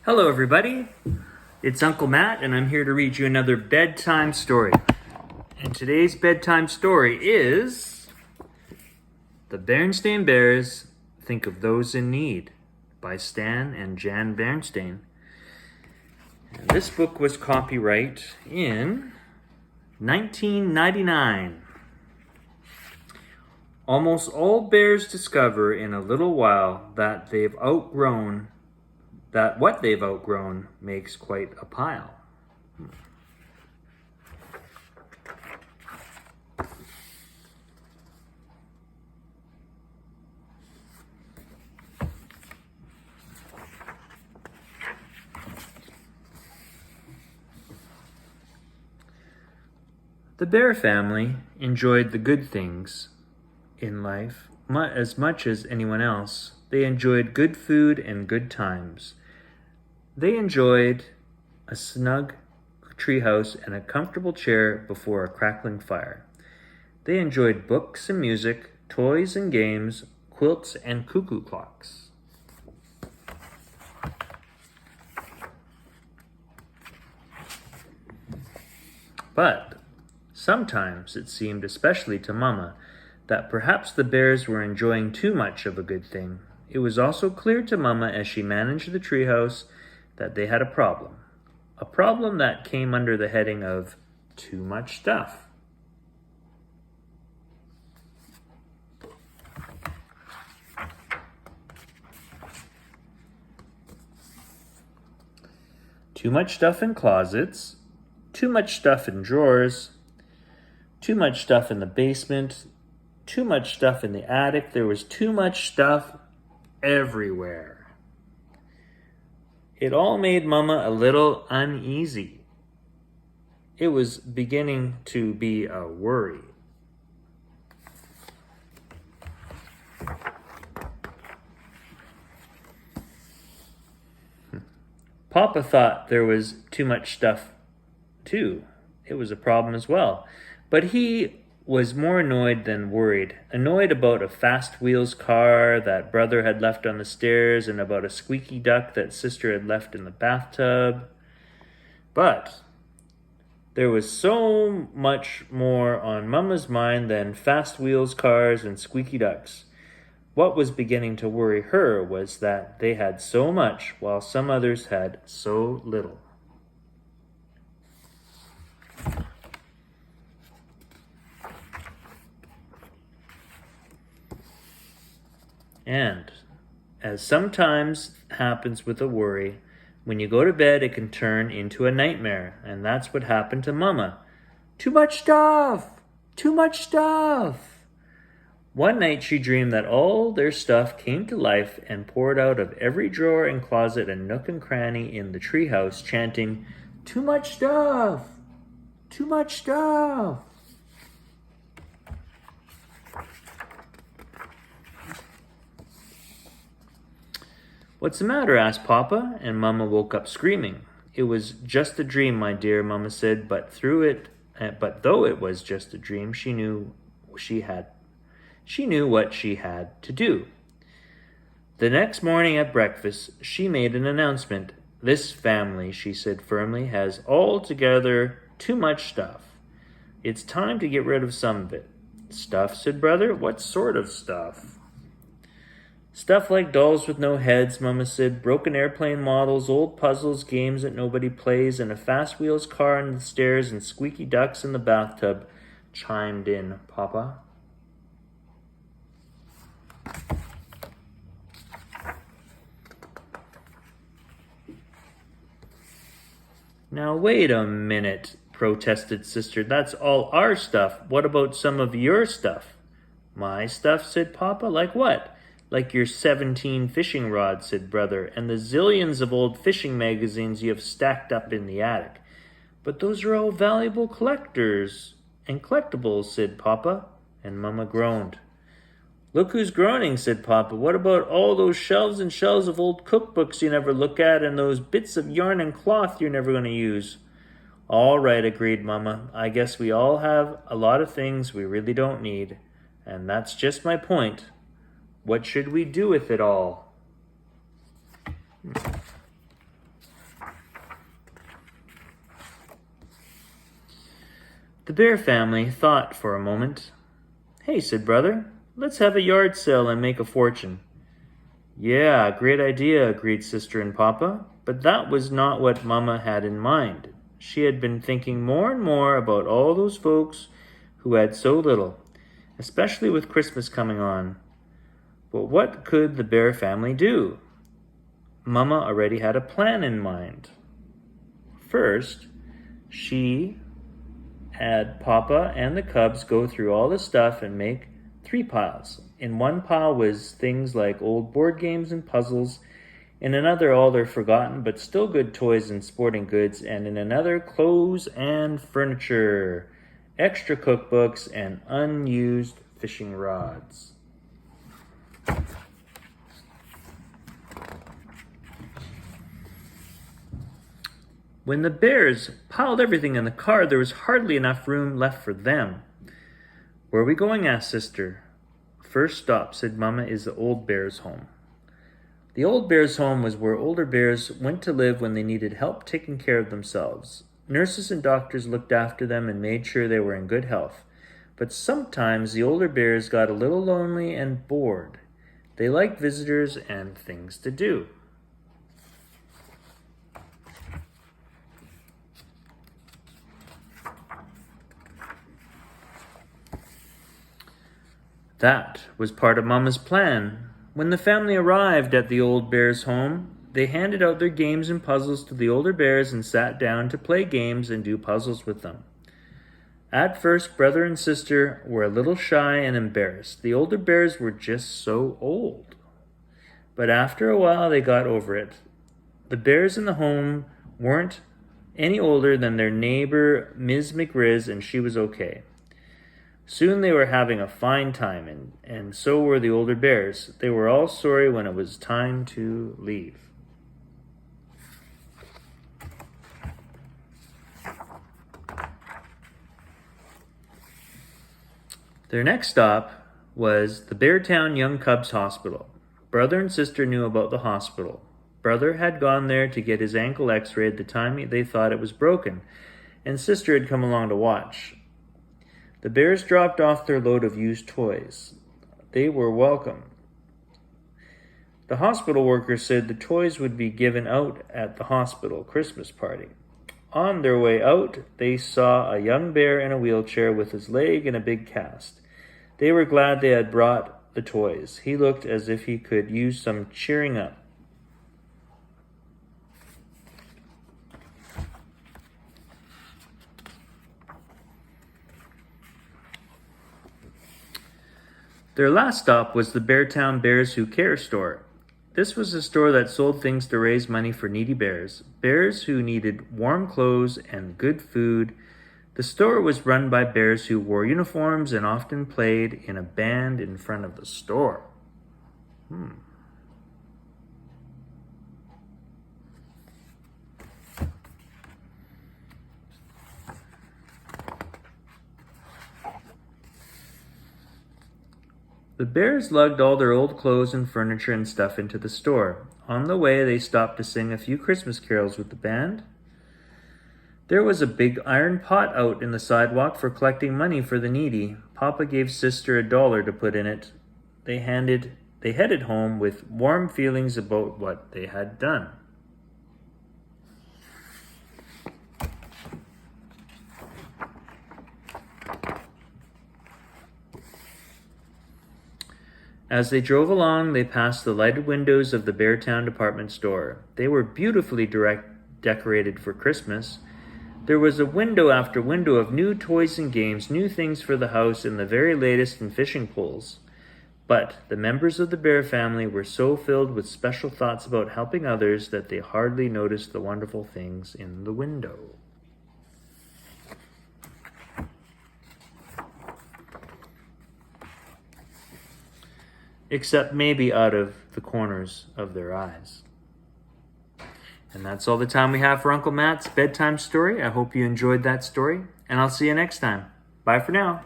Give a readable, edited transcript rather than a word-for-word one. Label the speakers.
Speaker 1: Hello everybody, it's Uncle Matt and I'm here to read you another bedtime story. And today's bedtime story is The Berenstain Bears Think of Those in Need by Stan and Jan Berenstain. And this book was copyright in 1999. Almost all bears discover in a little while that what they've outgrown makes quite a pile. The bear family enjoyed the good things in life as much as anyone else. They enjoyed good food and good times. They enjoyed a snug treehouse and a comfortable chair before a crackling fire. They enjoyed books and music, toys and games, quilts and cuckoo clocks. But sometimes it seemed, especially to Mama, that perhaps the bears were enjoying too much of a good thing. It was also clear to Mama as she managed the treehouse that they had a problem that came under the heading of too much stuff. Too much stuff in closets, too much stuff in drawers, too much stuff in the basement, too much stuff in the attic. There was too much stuff everywhere. It all made Mama a little uneasy. It was beginning to be a worry. Papa thought there was too much stuff too. It was a problem as well. But he was more annoyed than worried. Annoyed about a fast wheels car that brother had left on the stairs and about a squeaky duck that sister had left in the bathtub. But there was so much more on Mama's mind than fast wheels, cars, and squeaky ducks. What was beginning to worry her was that they had so much while some others had so little. And, as sometimes happens with a worry, when you go to bed it can turn into a nightmare, and that's what happened to Mama. Too much stuff! Too much stuff! One night she dreamed that all their stuff came to life and poured out of every drawer and closet and nook and cranny in the treehouse, chanting, "Too much stuff! Too much stuff!" "What's the matter?" asked Papa, and Mama woke up screaming. "It was just a dream, my dear," Mama said, but though it was just a dream, she knew what she had to do. The next morning at breakfast, she made an announcement. "This family," she said firmly, "has altogether too much stuff. It's time to get rid of some of it." "Stuff?" said Brother. "What sort of stuff?" "Stuff like dolls with no heads," Mama said, "broken airplane models, old puzzles, games that nobody plays, and a fast wheels car on the stairs and squeaky ducks in the bathtub," chimed in Papa. "Now wait a minute," protested Sister. "That's all our stuff. What about some of your stuff?" "My stuff?" said Papa. "Like what?" "Like your 17 fishing rods," said Brother, "and the zillions of old fishing magazines you have stacked up in the attic." "But those are all valuable collectors and collectibles," said Papa, and Mama groaned. "Look who's groaning," said Papa. "What about all those shelves and shelves of old cookbooks you never look at and those bits of yarn and cloth you're never going to use?" "All right," agreed Mama. "I guess we all have a lot of things we really don't need, and that's just my point. What should we do with it all?" bear family thought for a moment. "Hey," said Brother, "let's have a yard sale and make a fortune." "Yeah, great idea," agreed Sister and Papa. But that was not what Mama had in mind. She had been thinking more and more about all those folks who had so little, especially with Christmas coming on. But what could the bear family do? Mama already had a plan in mind. First, she had Papa and the cubs go through all the stuff and make 3 piles. In one pile was things like old board games and puzzles, in another all their forgotten but still good toys and sporting goods, and in another clothes and furniture, extra cookbooks, and unused fishing rods. When the bears piled everything in the car, there was hardly enough room left for them. "Where are we going?" asked Sister. "First stop," said Mama, "is the old bear's home." The old bear's home was where older bears went to live when they needed help taking care of themselves. Nurses and doctors looked after them and made sure they were in good health. But sometimes the older bears got a little lonely and bored. They liked visitors and things to do. That was part of Mama's plan. When the family arrived at the old bear's home, they handed out their games and puzzles to the older bears and sat down to play games and do puzzles with them. At first, Brother and Sister were a little shy and embarrassed. The older bears were just so old. But after a while, they got over it. The bears in the home weren't any older than their neighbor, Ms. McRiz, and she was okay. Soon they were having a fine time, and so were the older bears. They were all sorry when it was time to leave. Their next stop was the Beartown Young Cubs Hospital. Brother and Sister knew about the hospital. Brother had gone there to get his ankle x-rayed the time they thought it was broken, and Sister had come along to watch. The bears dropped off their load of used toys. They were welcome. The hospital worker said the toys would be given out at the hospital Christmas party. On their way out, they saw a young bear in a wheelchair with his leg in a big cast. They were glad they had brought the toys. He looked as if he could use some cheering up. Their last stop was the Beartown Bears Who Care store. This was a store that sold things to raise money for needy bears who needed warm clothes and good food. The store was run by bears who wore uniforms and often played in a band in front of the store. The bears lugged all their old clothes and furniture and stuff into the store. On the way, they stopped to sing a few Christmas carols with the band. There was a big iron pot out in the sidewalk for collecting money for the needy. Papa gave Sister $1 to put in it. They headed home with warm feelings about what they had done. As they drove along, they passed the lighted windows of the Beartown department store. They were beautifully decorated for Christmas. There was a window after window of new toys and games, new things for the house, and the very latest in fishing poles. But the members of the bear family were so filled with special thoughts about helping others that they hardly noticed the wonderful things in the window. Except maybe out of the corners of their eyes. And that's all the time we have for Uncle Matt's bedtime story. I hope you enjoyed that story, and I'll see you next time. Bye for now.